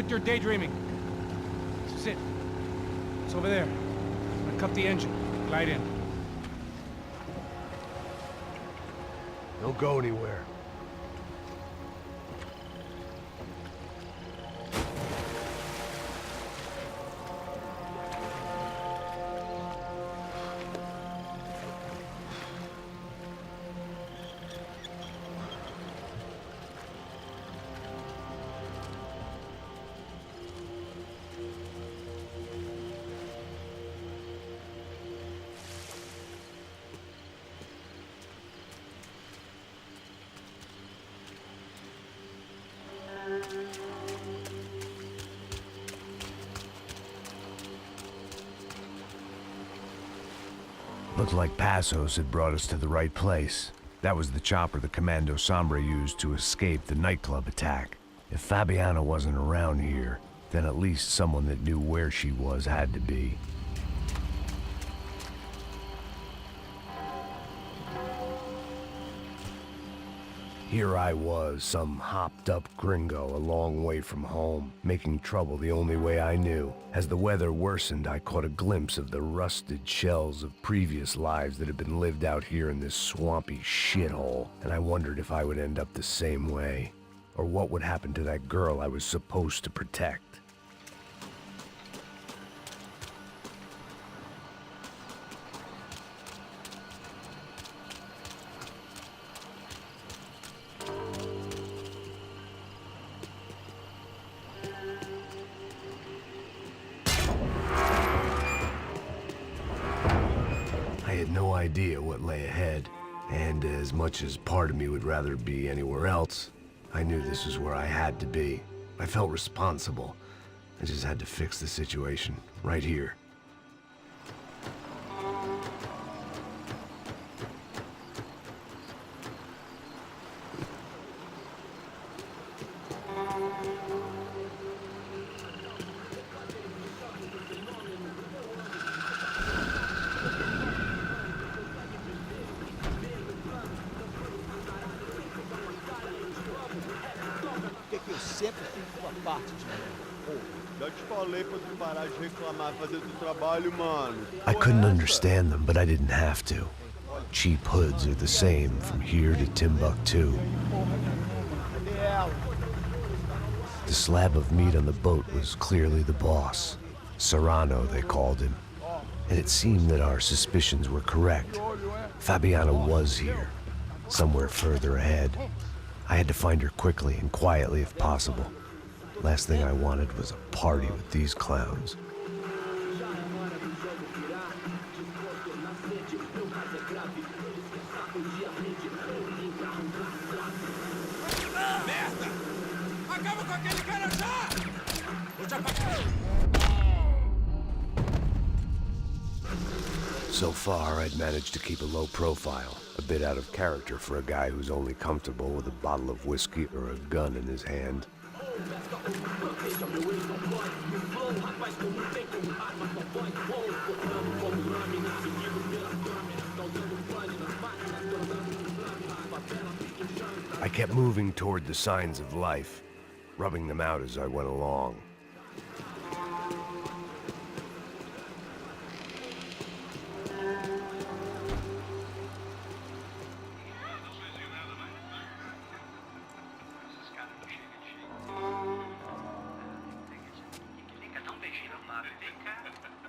with your daydreaming. Sit. It's over there. I'm gonna cut the engine. Glide in. Don't go anywhere. Looked like Passos had brought us to the right place. That was the chopper the Commando Sombra used to escape the nightclub attack. If Fabiana wasn't around here, then at least someone that knew where she was had to be. Here I was, some hopped-up gringo a long way from home, making trouble the only way I knew. As the weather worsened, I caught a glimpse of the rusted shells of previous lives that had been lived out here in this swampy shithole, and I wondered if I would end up the same way, or what would happen to that girl I was supposed to protect. I had no idea what lay ahead, and as much as part of me would rather be anywhere else, I knew this was where I had to be. I felt responsible. I just had to fix the situation, right here. Sempre tem sua parte de mim. Já te falei pra tu parar de reclamar, fazer teu trabalho, mano. I couldn't understand them, but I didn't have to. Cheap hoods are the same from here to Timbuktu. The slab of meat on the boat was clearly the boss. Serrano, they called him. And it seemed that our suspicions were correct. Fabiana was here, somewhere further ahead. I had to find her quickly and quietly if possible. Last thing I wanted was a party with these clowns. So far, I'd managed to keep a low profile, a bit out of character for a guy who's only comfortable with a bottle of whiskey or a gun in his hand. I kept moving toward the signs of life, rubbing them out as I went along.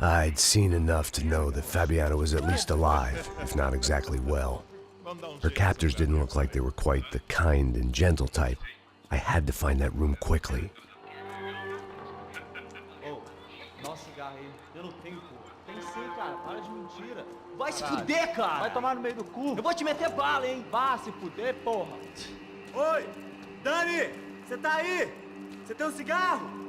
I'd seen enough to know that Fabiana was at least alive, if not exactly well. Her captors didn't look like they were quite the kind and gentle type. I had to find that room quickly. Tem sim, cara. Para de mentira. Vai se fuder, cara. Vai tomar no meio do cu. Eu vou te meter bala, hein. Vá se fuder, porra. Oi, Dani, você tá aí? Você tem um cigarro?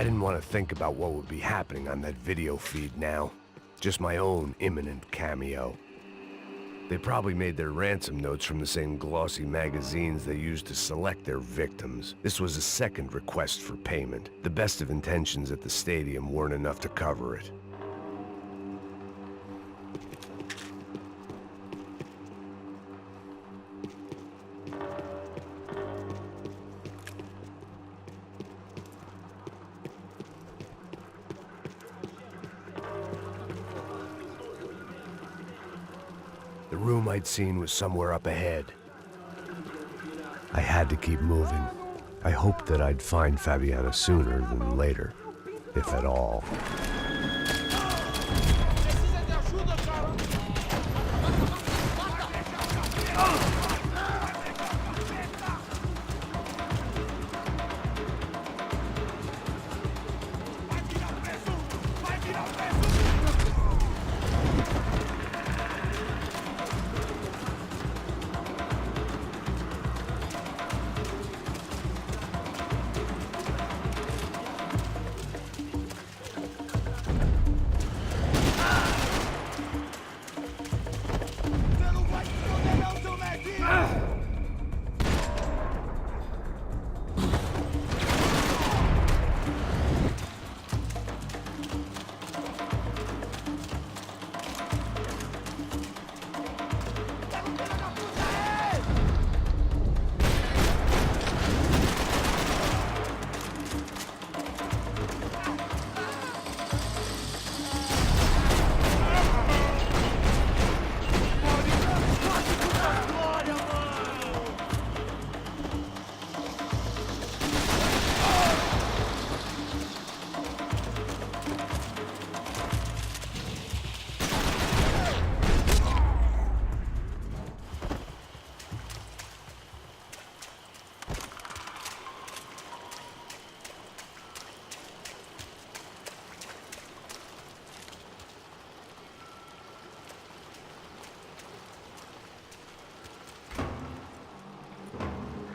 I didn't want to think about what would be happening on that video feed now. Just my own imminent cameo. They probably made their ransom notes from the same glossy magazines they used to select their victims. This was a second request for payment. The best of intentions at the stadium weren't enough to cover it. The room I'd seen was somewhere up ahead. I had to keep moving. I hoped that I'd find Fabiana sooner than later, if at all.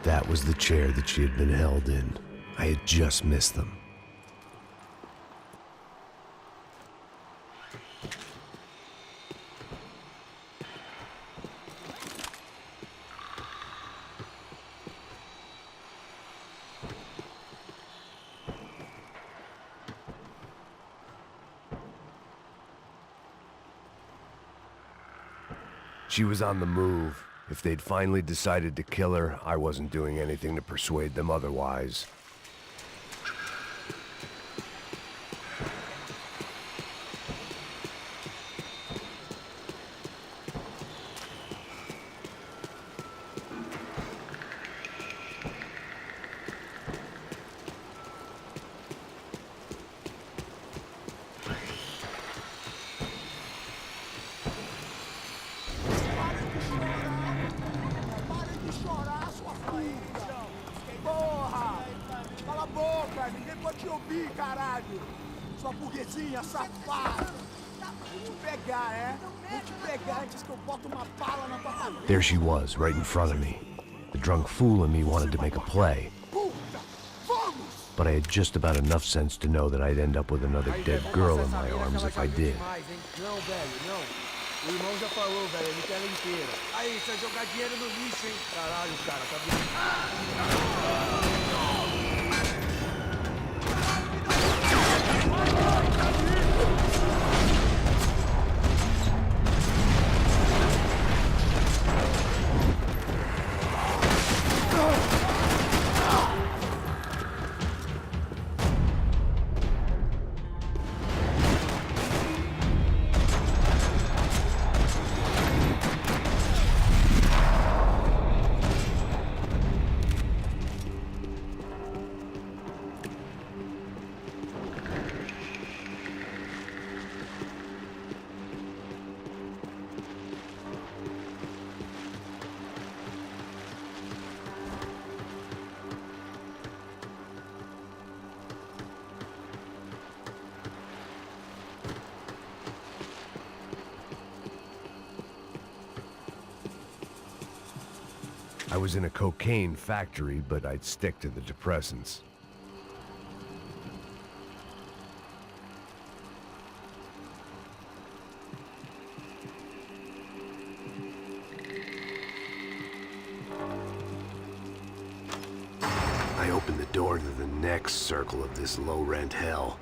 That was the chair that she had been held in. I had just missed them. She was on the move. If they'd finally decided to kill her, I wasn't doing anything to persuade them otherwise. Sua burguesinha safada! Vou te pegar, é? Vou te pegar antes que eu boto uma bala na tua cabeça. There she was, right in front of me. The drunk fool in me wanted to make a play. But I had just about enough sense to know that I'd end up with another dead girl in my arms if I did. Não, velho, não. O irmão já falou, velho, ele quer ela inteira. Aí, você vai jogar dinheiro no lixo, hein? Caralho, cara, tá vendo? I was in a cocaine factory, but I'd stick to the depressants. open the door to the next circle of this low-rent hell.